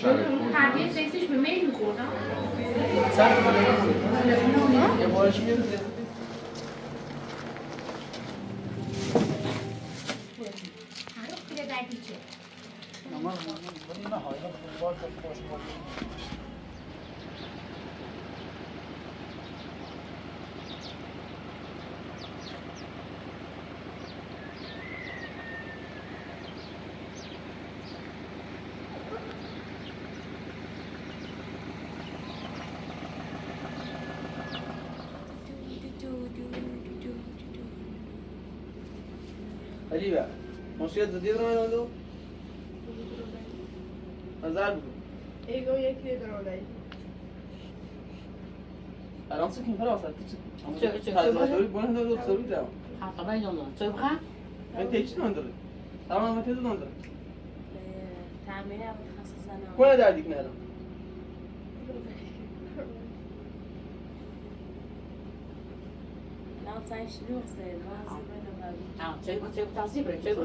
پرده سکسش به میل میخورد یه بارشی میاد عجیبه مشکل زدی رو من آدو؟ نظر بگو ایگو یک لیتر آدایی الان سکیم خلاص چه هزاری بونه دو سوری دارم حتی باید چه بخواه؟ من تیچی نداره تمام تیزو نداره تعمیر متخصص کنه دردی کنه الان لا تعيش لوحدك ما چه تصیبه چه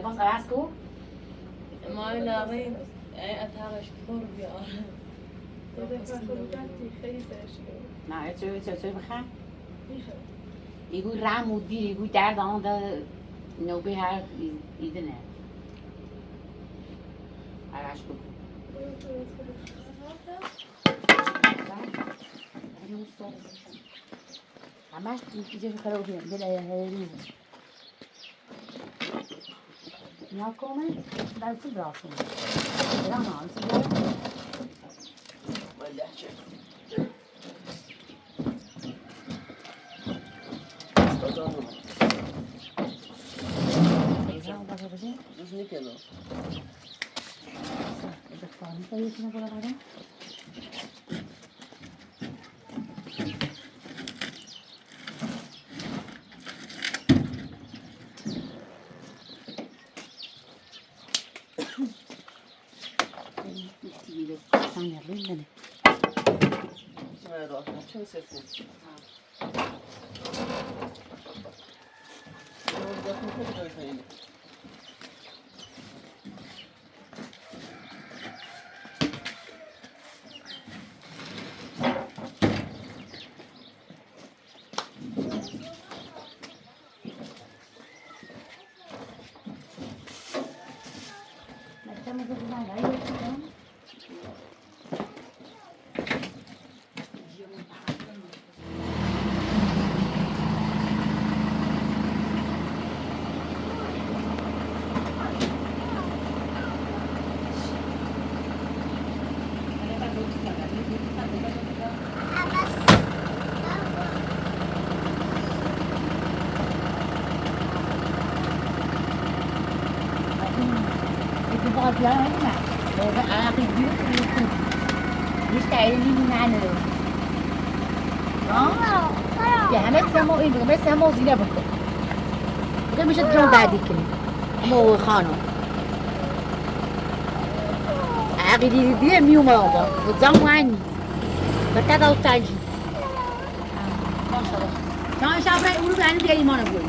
باز عوض کو؟ ما نارين اتهاوش كثور بيار خیلی سرشگاه نه چه بخواه؟ ایگو رم و دیر ایگو درد آن دا نوبه هر ایده نه عوض کو همش چیزی خرابیه دلایه هری نه کومه دلتی براسون نه نه ملحچه دوست نیکنه چه سفید لا هنا أخي بيوت يستعيني من عنه يا همه سمو این همه سمو زینه بکن بگه میشه جون بعدی کنی مو خانم عقیدی دیگه میومه آقا و زمانی بکت او تاجی شما شبره اونو به هنو بیا ایمان بود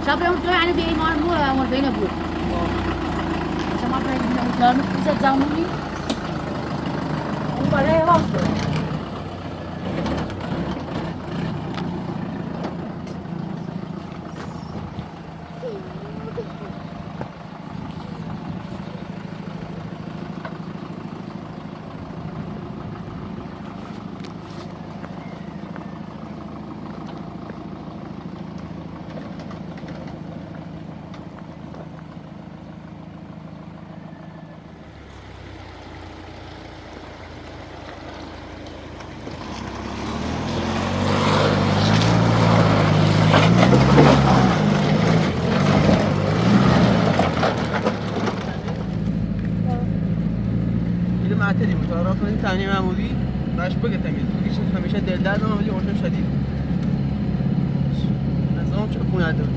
شبره اونو هنو بیا ایمان بود اون بینه بود شما برای ایمان بود زمانی اون برای واسه تانی معمولی باش بگه تمیز همیشه دل درد هم ولی اونجا شدید نظام چه خونه داره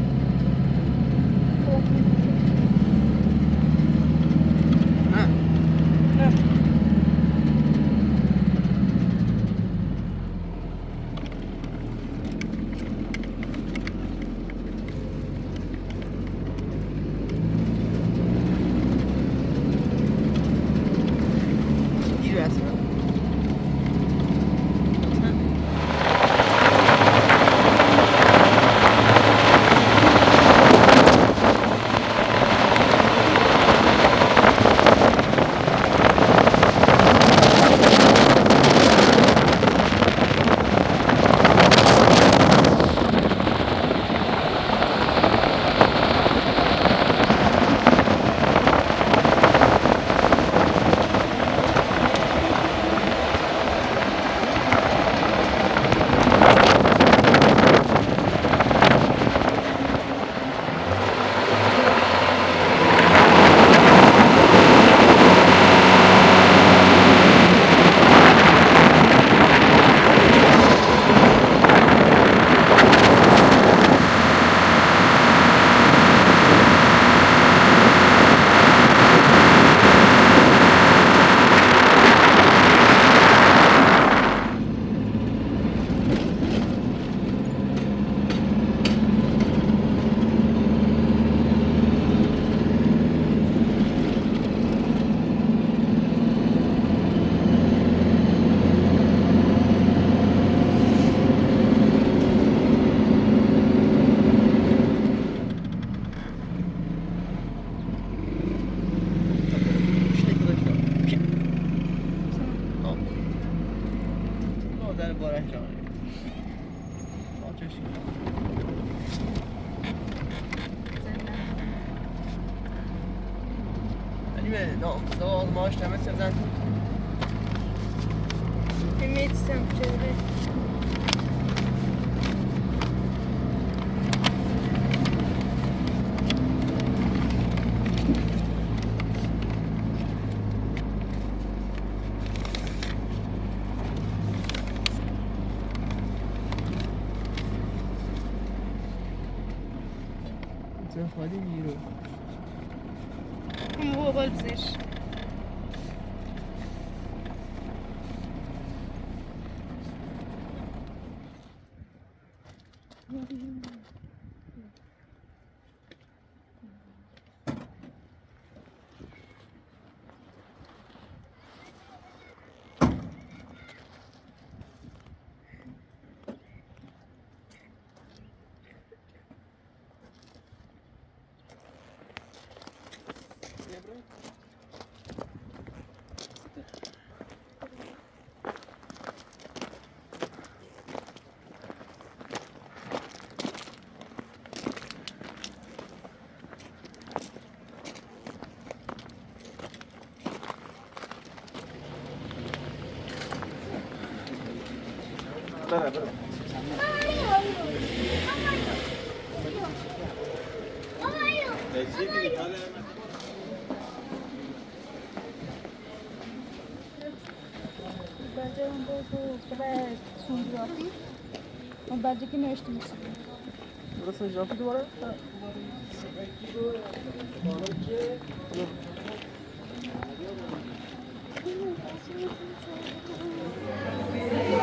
دست من در بارش جانه آتشی ولی به نام ماش تمه سرزن Primeiro sempre. خالی میرو Como vou dizer? Bence bu pré-sonografia, bence que não estimamos. burası jantı duvara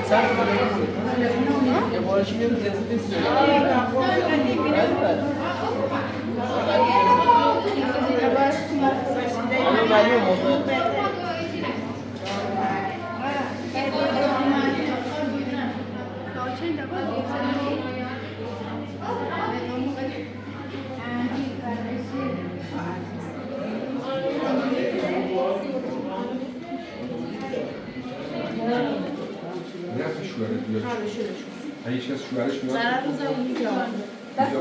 sen ya bu arşiv yerin lezzeti istiyor. نه شوهرش بیاد. هیچ کس شوهرش میاد. دست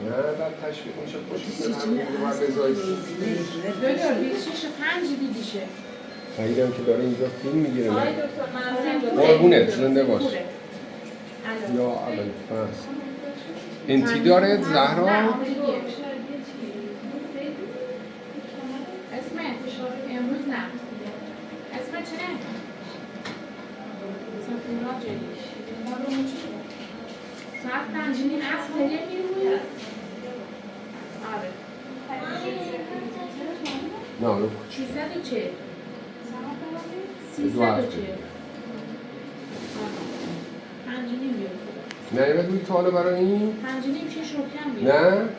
نه بعد تشویق میشه خوشی سعیدم که داره اینجا فیلم میگیره قربونت زنده باش یا اول فصل انتی داره زهرا امروز نه اسمت چنه؟ ساعت پنجینیم اصل هلیه میروی؟ آره نه 300 چه؟ 300 چه؟ پنجینیم بیاد نه یه روی تاله برای این؟ پنجینیم چه شکم بیاد نه؟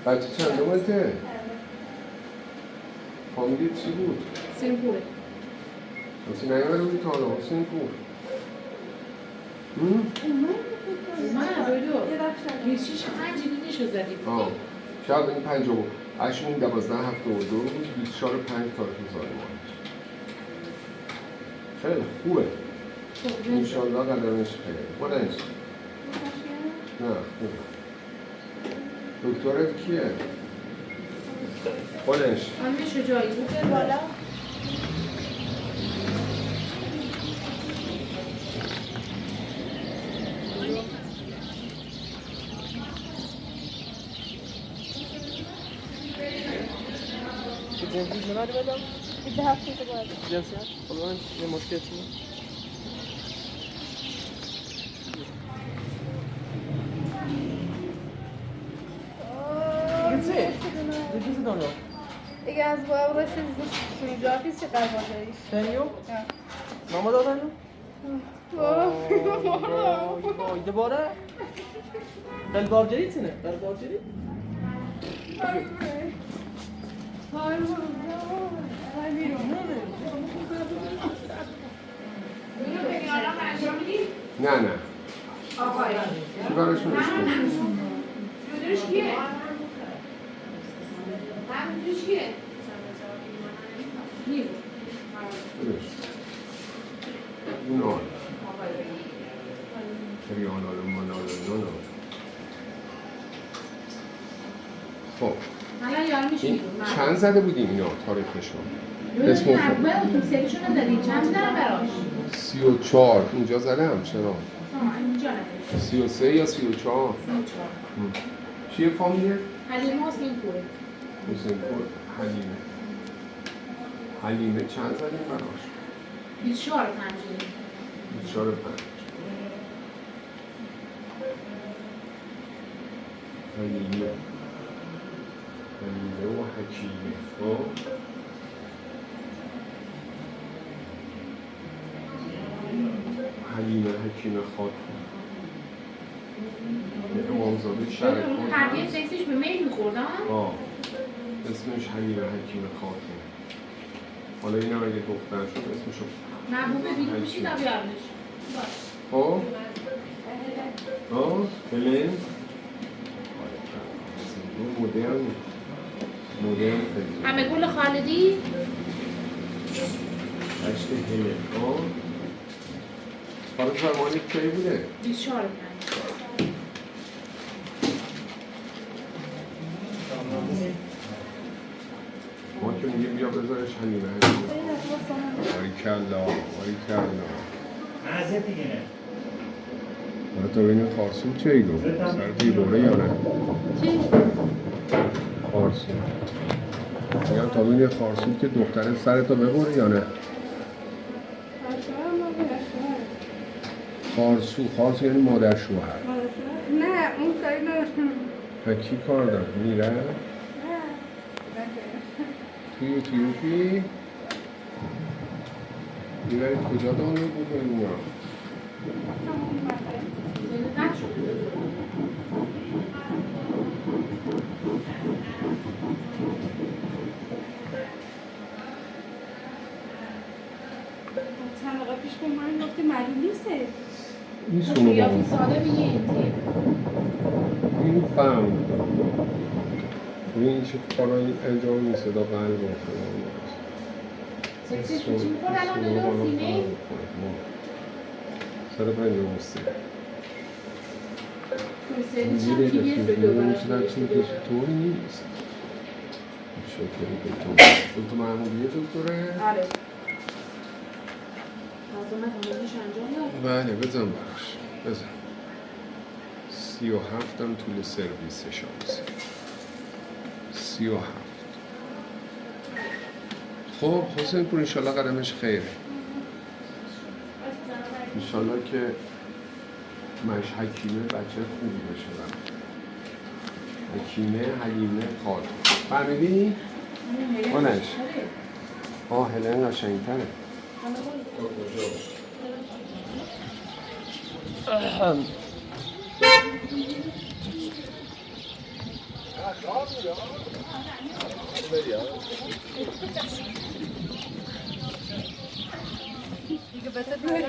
بچه چند دومته؟ فامیلی چی بود؟ سنپوره. کسی نیامده بودی تا حالا حسین پور؟ من دو یه 6-5 جنینشو زدیم. شاید این 58 12 72 بود 24 5 تاریخ زایمان. خیلی خوبه. انشالله قدمش خیلی. بلنش. نه خوبه. دکترت کیه؟ بلنش. خانم شجاعی بود بر بالا. جنسیت نداری بدم؟ ایده هفته تو باید جنسیت؟ خب من یه مشکل چیه؟ جنسی دانو دیگه از باید رسید سروجا پیسی قربان داریش تنیو؟ ماما دادن؟ وای دوباره؟ قلبارجری تینه؟ قلبارجری؟ نه نه چی براشون اشکال؟ جودرش کیه؟ همونجوش کیه؟ نیو اون آن ریانال و منال و خب حالا یارو میشه این چند زده بودیم اینا تاریخشون؟ اسم نقمه اتوسریشون رو زدیم چند زدن براش؟ 34 اینجا زدم چرا؟ اینجا نزدیم 33 یا 34 چیه فامیلیه؟ حلیمه حسین پوره حسین پور حلیمه چند زدیم براش؟ 24 پنجه 24 5 حلیمه و حکیمه خب حلیمه حکیمه خاتون امامزاده شرکان هر یه سکسش به میل میخوردن؟ اسمش حلیمه حکیمه خاتون حالا اینم اگه دختر شد اسمشو محبوبه بیدون میشید تا بیارنش خب؟ هلن؟ مدرن خیلی همه گل خالدی؟ هشت هلن حالا فرمانیت کی بوده؟ 24 پنج ما که میگیم بیا بذارش حلیمه باریکلا مزه دیگه حالا تا بین خارسون چه ایدو؟ سر دیروره یا نه؟ چی؟ خارسون میگم تا بین خارسون که دختره سرتو ببره یا نه؟ خارسون یعنی مادر شوهر نه اون کاری ندارم و کی کار داره؟ میره؟ نه توی اتیوپی؟ میبری کجا دانه بود اینا؟ چند وقت پیش به من گفتی معلوم نیسته این سونو قیافی ساده میگه این فهم این چه کارایی انجام این صدا قلب و فلان سکسش چی میکنه الان دادو سینه؟ 153 سری چند پیگه شده در چون که طوری نیست شکری دکتر محمودیه دکتره؟ آره عظمت آموزش انجام داد؟ بله بزن براش بزن 37 هم طول سرویسش هست 37 خب حسین پور انشالله قدمش خیره انشالله که مش حکیمه بچه خوبی بشه حکیمه حلیمه خاتون فهمیدی؟ آنش هلن قشنگ‌تره کجا؟ دیگه بهتر بیاری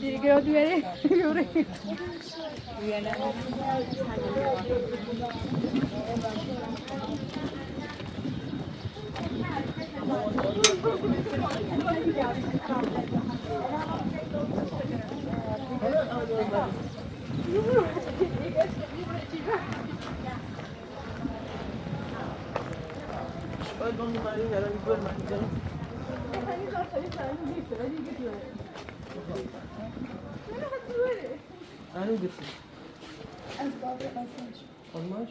دیگه رو بیاری بیاری باید با میماری نرم میبور من میزنم هنو گرسی خانماش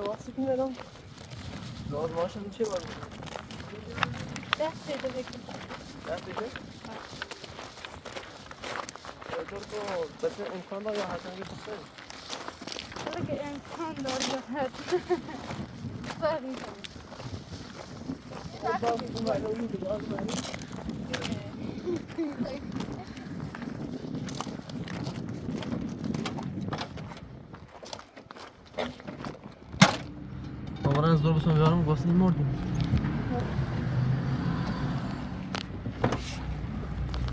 وقتی که میرم لازم هاشم چه باید 10 پیدا بکن 10 پیدا؟ تو بچه امکان داره یا حسن یه بخیر اگه امکان داره یا هست فرق میکنه واقعا از دور بسیم بیارم واسه این مردیم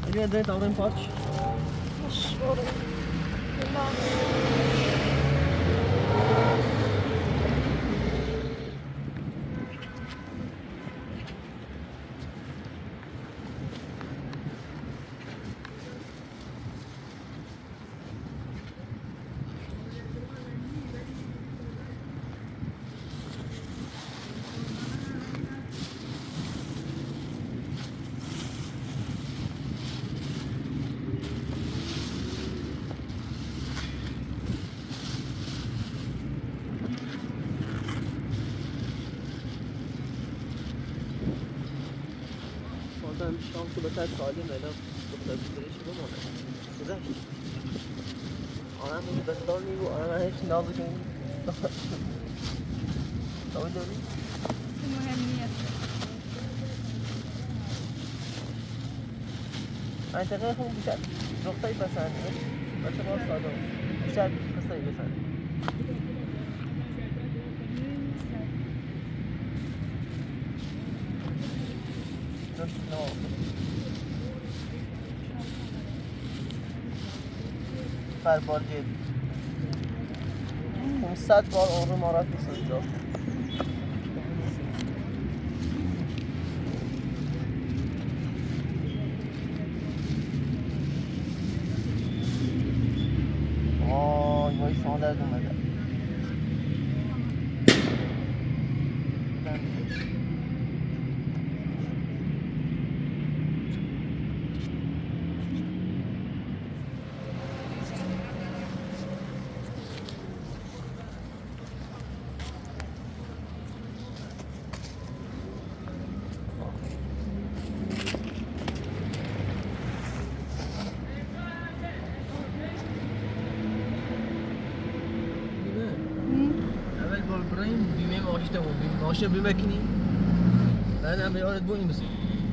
اگه ادای تاورین پاچ مشوره شام که بسر سالی میدم بسر بزرشی بمانه گذشت آنم این بستار نیو آنم هیچ نازو کنی تاوی داری؟ مهم نیست منطقه خون بیشتر رختایی بسنده بچه باز ساده بیشتر خستایی بسنده هر بار جد 500 بار عمر مارات نیست اینجا وای ساندرد اومده ماشین بمکنی انا بيقعد بوني بس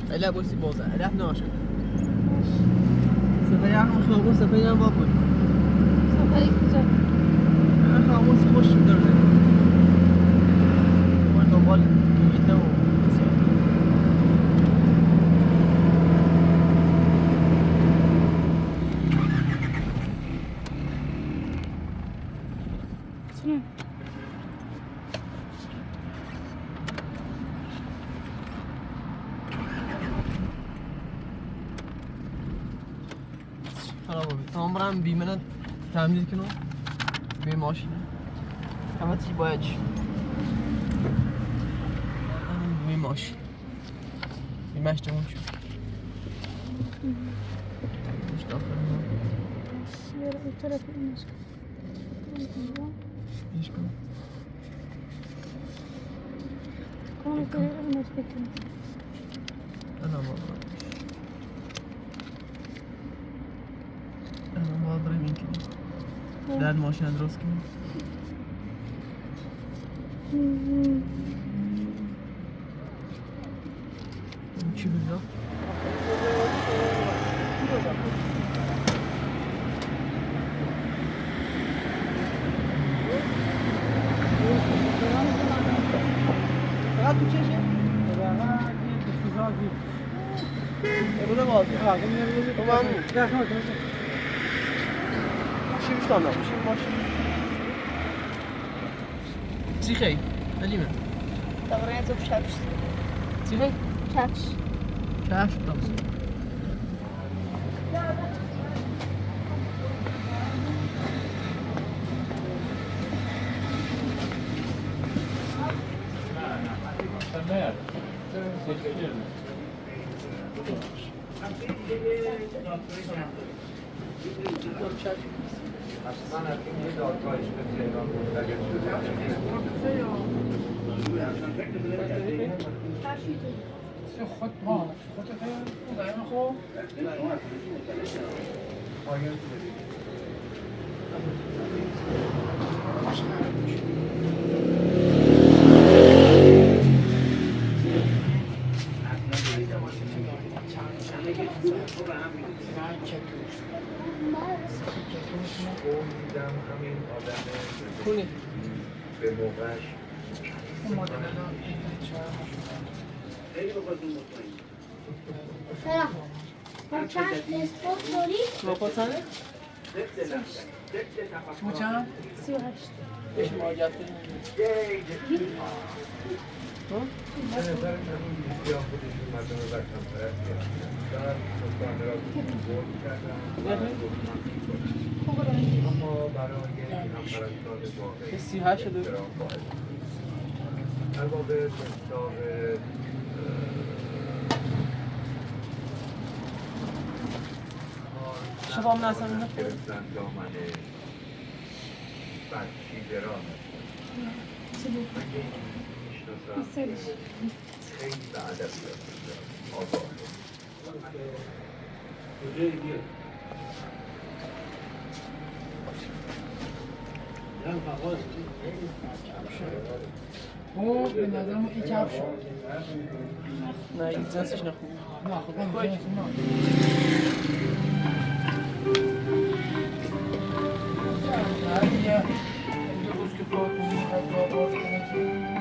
لا بولسي بوزا لا 12 سفري عم خلص سفري عم بابل سفری کجا انا خلص خوش درجه وين دنبال كيتو شنو تمام برم بیمه تمدید کنم به ماشین همه چی باید ماشین بیمش جمعون شد مش داخل ما ایش کن انا ما داریم این کنیم در ماشین درست کنیم چی بگم؟ فقط تو چشه؟ بوده باز ماشین بیشتانم ماشین چی خیلی؟ نلیمه Dobra, co przepsz. چی خیلی؟ Przepsz. چشم تامسون کنی به موقعش Teraz. Chociaż jest powoli. مپاتنه؟ چند؟ Słychać. بهش مراجعت کنیم به نظر من یا خودشون مردم وطن پرست گرفتن مستعمره را برد کردن اما برای همپرستان واقعی 38 شده احترام قائل در واقع مقدار شما هم ناسم اینه گرفتن دامنه بدشیدران من که این میشناسم خیلی به ادبیات آگاه او به نظرم این کف شد. نه این جنسش نخوبه نه خب این جنس نه. یه روز که کار کنی خب باز کنی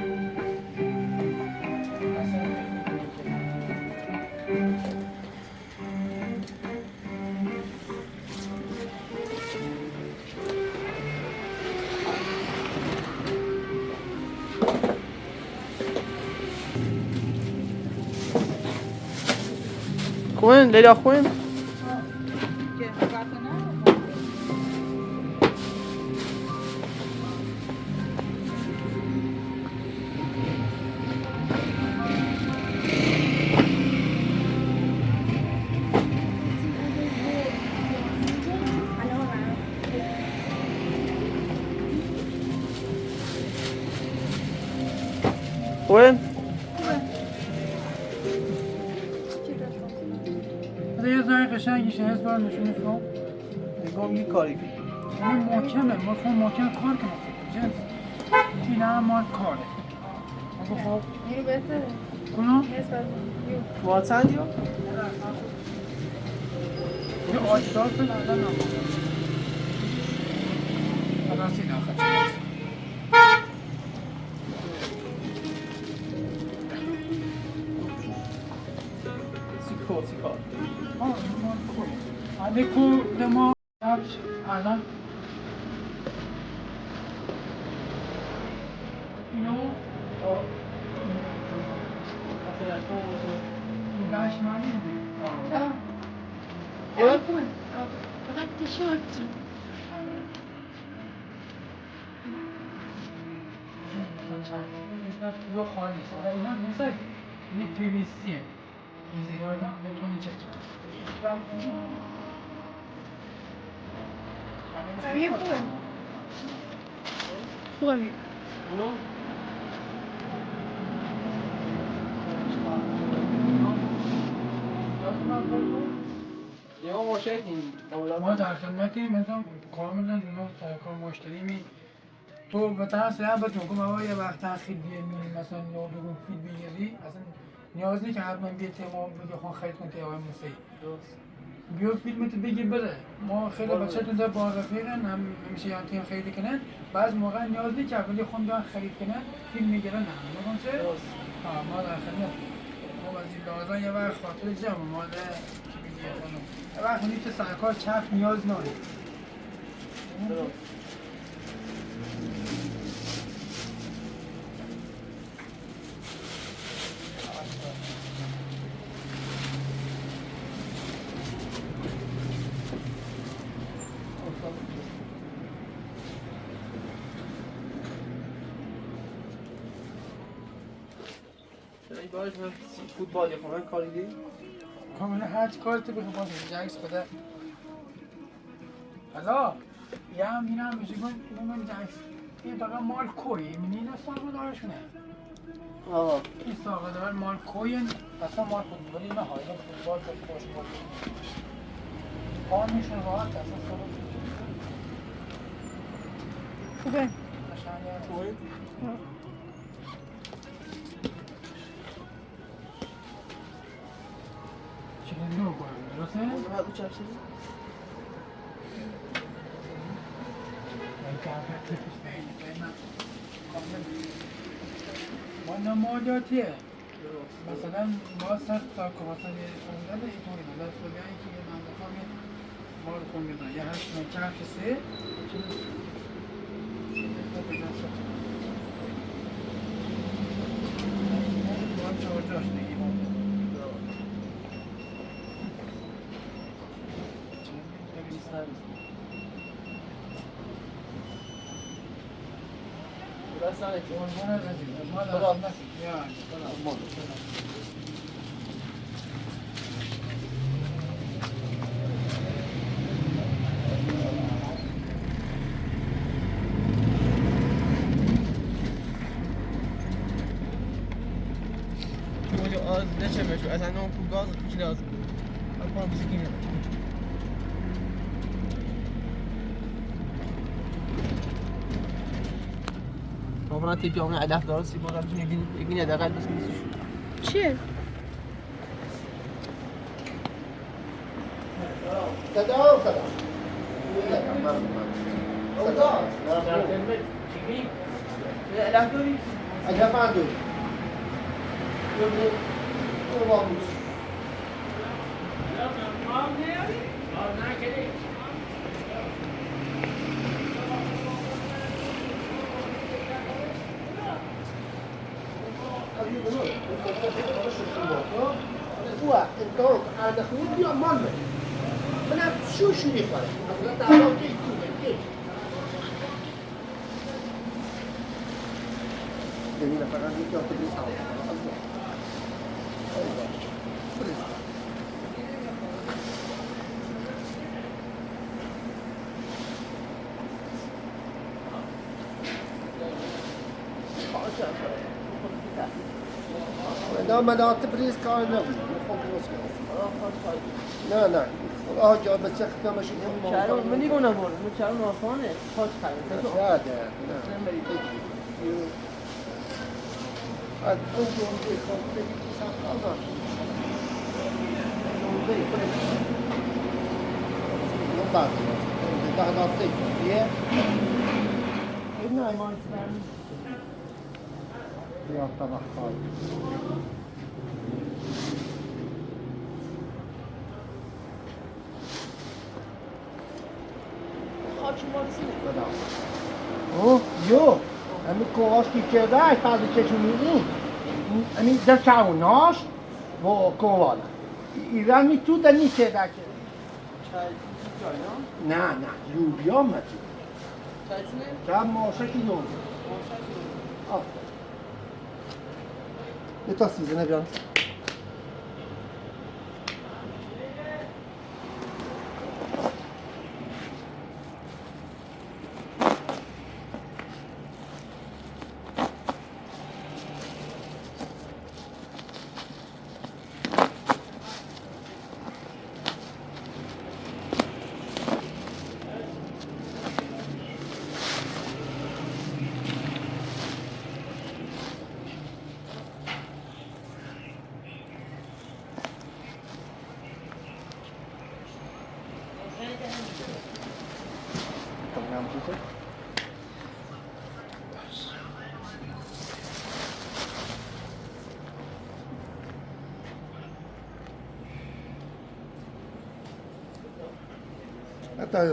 خوين ليلى خوين وين؟ یه زای قشنگیشه هست بار نشونش رو نگاه یه کاری کنی این محکمه ما خواهم محکم کار کنم جنس این هم مال کاره اگه خب اینو بهتره. کنم نسبت یو. واتسند یا؟ یه آجدار فیل الان هم الان سی داخل چه سیکار Adeco demo الان اینو باش معنی فقط تیشرت. تو خانه اینا نیست این PVC این زیرا هم بتونی چک یه خوبه خوبه می اونو یا ما شدیم ما در خدمتیم مثلا کاملا ما کار مشتری تو به طرف سلام بهتون که ما یه وقت تاخیر بیاریم مثلا نو بگو فیل بگیری اصلا نیاز نیست که حتما بیت ما بگه خون خرید کن که آقای موسی بیا فیلمتو بگیر بره ما خیلی بچه‌تون در باغ رفیقن هم همیشه یان تیم خرید کنن بعض موقع نیاز نیست که ولی خون بیان خرید کنن فیلم میگیرن نه میگم چه ما در خدمت ما از این لازم یه وقت خاطر جمع ما ده چی میگه خانم یه وقت نیست که سرکار چپ نیاز نداره این باید من فوتبال یا خواهن کاری دی؟ کاملا هر کاری تو بخواه باشه جنگس بده حالا یه هم این هم میشه من جنگس این فقط مال کوی این این ساقه دارشونه این ساقه دار مال کوی اصلا مال فوتبالی نه های فوتبال به خوش باشه پاهمیشون راحت اصلا ساقه خوبه قشنگه چیکار نو کنم درسته؟ اونو هدو چپ شدی؟ ما نماداتیه مثلا ما سر تا که مثلا یه خوندن اینطوری مدد سوگهی که یه منطقه ما رو خون بزن یه هشت من کفش سه ما چهار جاش نگیم Burası ne çevirmiş? Ezen ne okul gaz hiç lazım. Alpan bizi geliyor. عمرها تيجي عمرها على دراسي مرة يجيني هذا غالب بس نسيش چیه؟ صدا اگه من دو انتظار على خروجي أمان أنا شو يفعل؟ أصلا تعالوا كيف جميل فعلا يجي أتبري سوا ما لا تبريز كان نبي نه جا بس چخ ماشي چرا من دیگه نبود من چرا ناخوانه خاص خرید زیاده نه بعد اون جمله خاطر دیگه سخت آزاد جمله خودت اون بعد ده دسته یه این ایمان سر یا طبق خالی Jo, همین کوهاش که کرده ای فرد چشونی همین در چاوناش و کووالا ایران می تو دنی کرده که نه لوبیا ما تو چه ماشه که نون یه تا سیزنه بیان. Hatta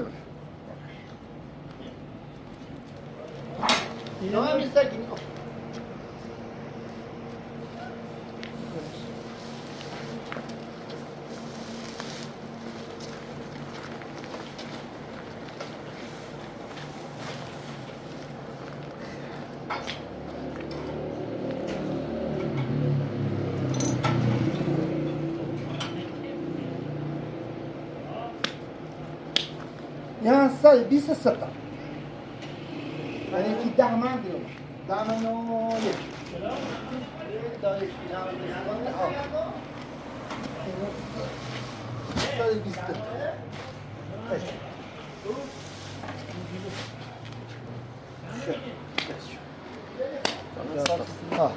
no mi sta aquí. یا 123 تا یعنی که 10 من دیگه 10 من و یک دارش بیان بزنه آه 120 تا آه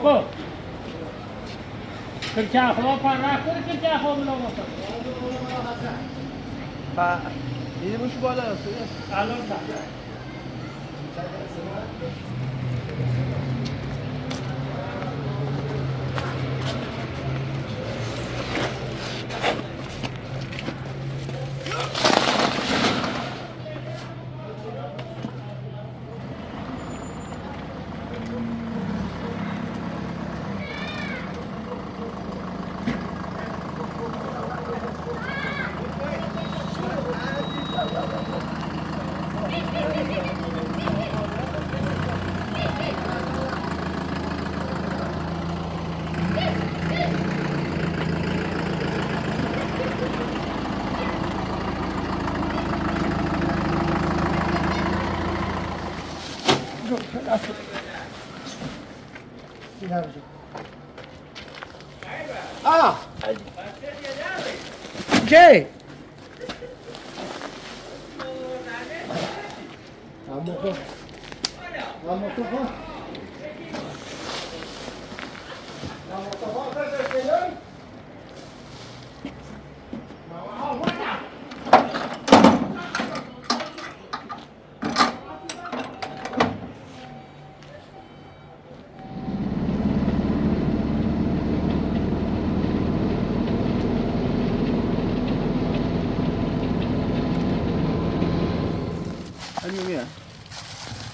خب کرچه خواه پر رفت کرچه خواه ملاقات دیدیمش بالا هستی؟ الان نه Ah! Jay!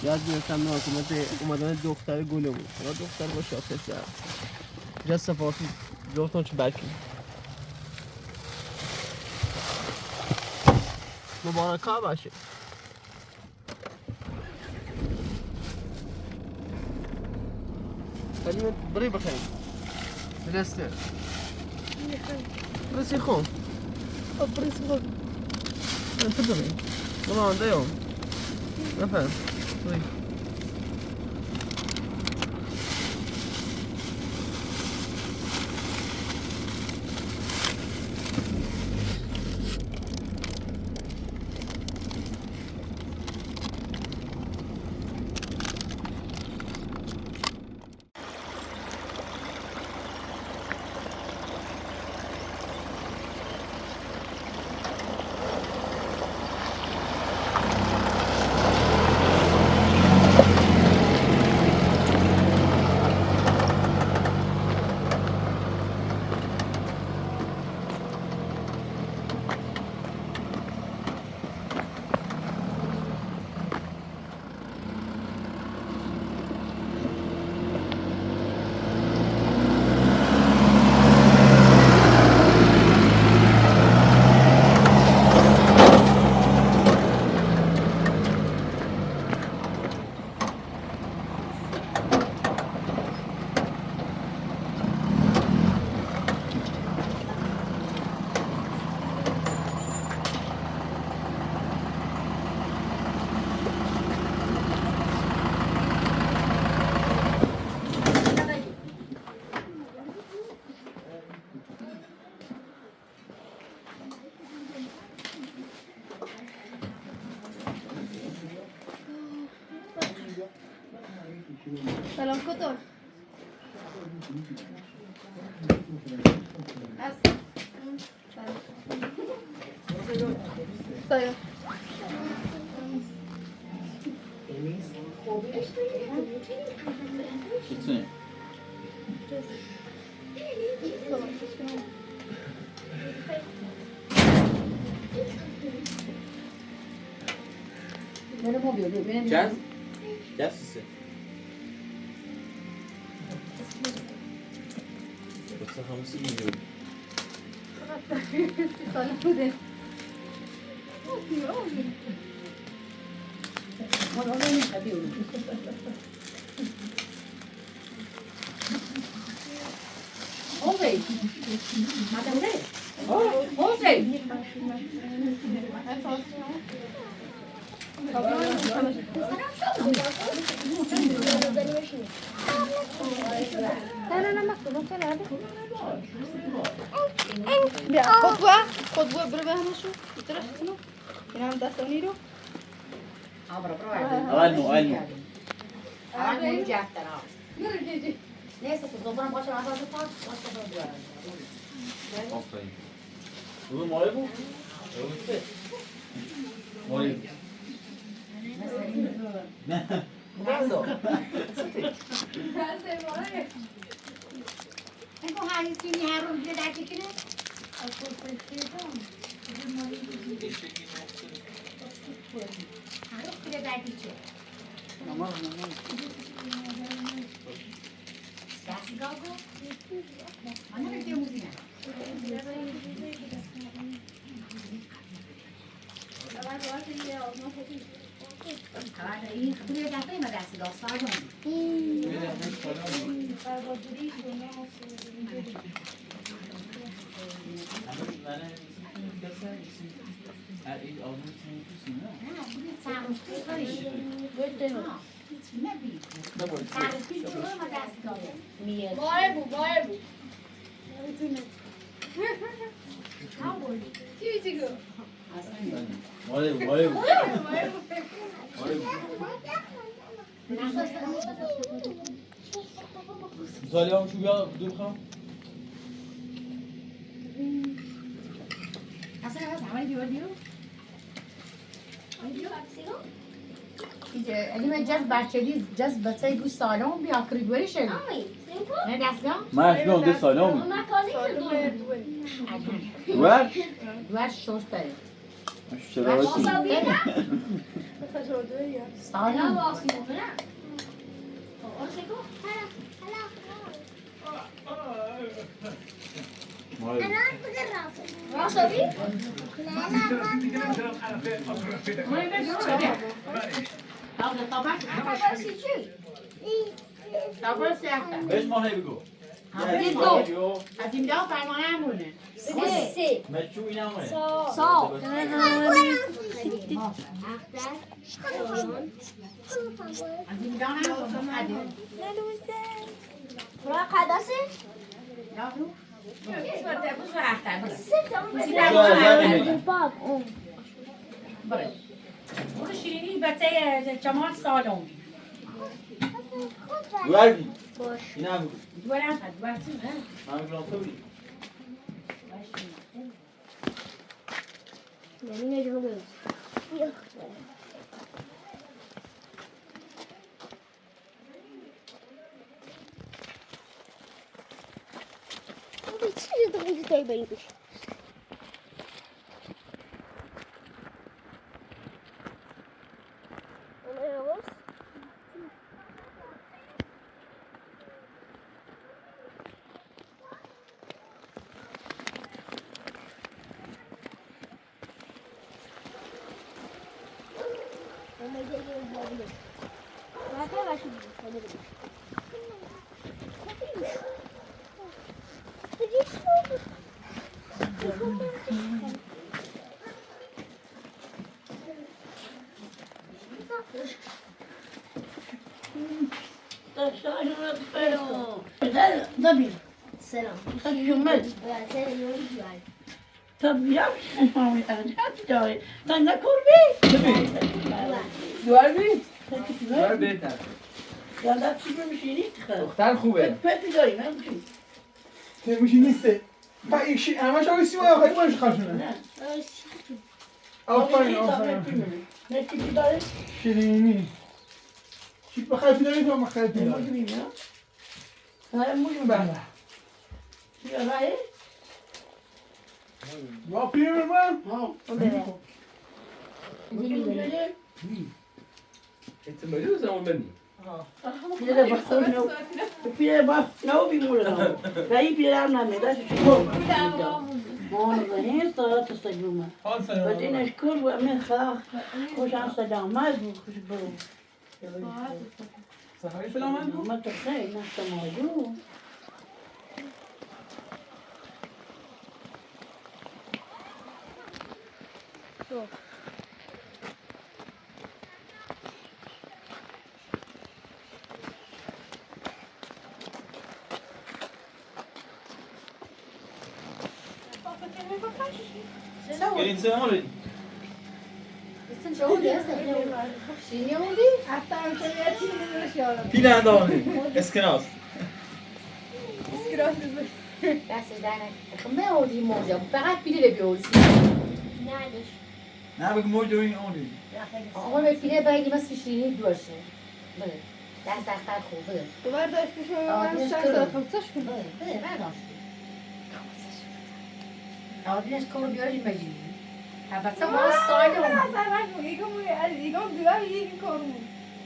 یاد گرفتم نه حکومت اومدن دختر گله بود حالا دختر با شاخص کرد جا سفارتی جفتان چه بکی مبارکه باشه ولی من بری بخیرم بلسته برسی خون برسی خون انت بری والله عنده يوم ما فهم طيب سلام کتور سلام Böyle mi oluyor? Benim Gel. Gel size. Yoksa hamsi yiyorum. سلام بوده Onu yapıyorum. Oley. Madem ne? Oley. لا لا لا مكتوب طلع بیا خطوه برو به همه شو بترش کنو اینا هم دستونی رو علمو. Aman olacaktır ha. Neyse kız o zaman başa azaldı tak. Başa diyorum. Aferin. Bu mole bu. Evet. Mole. Nasıl? Ego hangisini yarın bir daha çekilir? Harus bir daha çekilir. Tamam. Ders kaldı. Ana ne diyor muzina? Karada iyi buraya geldi mi dersi dostlarım? Mole. Zalim şu ya dur bakalım. Aslında ben sana diyor. elime caz بچه گوش سالم بیا کریدوری شد نه دستگاه ما شلون ده سلام. دوار. دوار شوش داره شرایطی. سالم Mole. Beş mole بگو. از این دو فرمانه همونه مچو اینا مونه. از این دو همونه برو شیرینی بچه جمال سالم دوار بی. اینا بگو. دوار هم دوار چی نه من میگم تو بی. Tabii. Selam. Tabii ya. Sen ne kurbi? Duvar bihter. یادت چی بمیشینی تخیر دختر خوبه پتی داری نمیشین تیموشی نیسته با ایشی همش آقای سیما آخری باش خشونه نه آفرین آفرین نتی چی داری؟ شیرینی چی بخیر پیداری تو بخیر پیداری موجی بیم نه؟ موجی بیم بله چی راهی؟ با پیر من ها احتمالی رو زمان بندی پیره با خود نو پیره با نو بیموره نو رایی پیره هم نمیده چی مون زهین صارت استجومه بدین اشکر و من خلاق خوش استجام مازم خوش برو سفری سلامت بود ما تخیل نشتا موجود Gelin sen oraya. Filan da onu. Eskenas. دستش در نکنه خمه آوردی موجا فقط پیله بیارسی Ne bak mojo in onu. آقا به پیله باید مثل شیرینی دوشه بله دست اختر خوب بله تو برداشت بشو من سر خمسش کن بله برداشت آدینش کارو بیاری مجیدی البته با ساله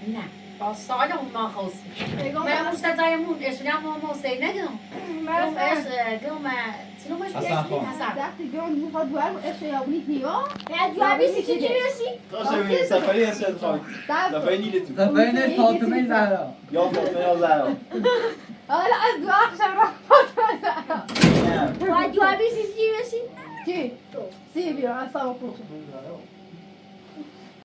نه با ساله هم ما خواستی من مستطایمون اشنا ما حسین نگم گم اش گم چنو مش بیشتری حسن وقتی جان میخواد دوار اش یابنی هیوا جوابی سی چی رسی Taşı seferi esed khak. Seferi nile tu. زفرینش فاطمه زهرا Ya Fatma ya Zahra. حالا از دو اخشم را Ne? با جوابی سی چی رسی چی؟ سی بیا اصلا کنتو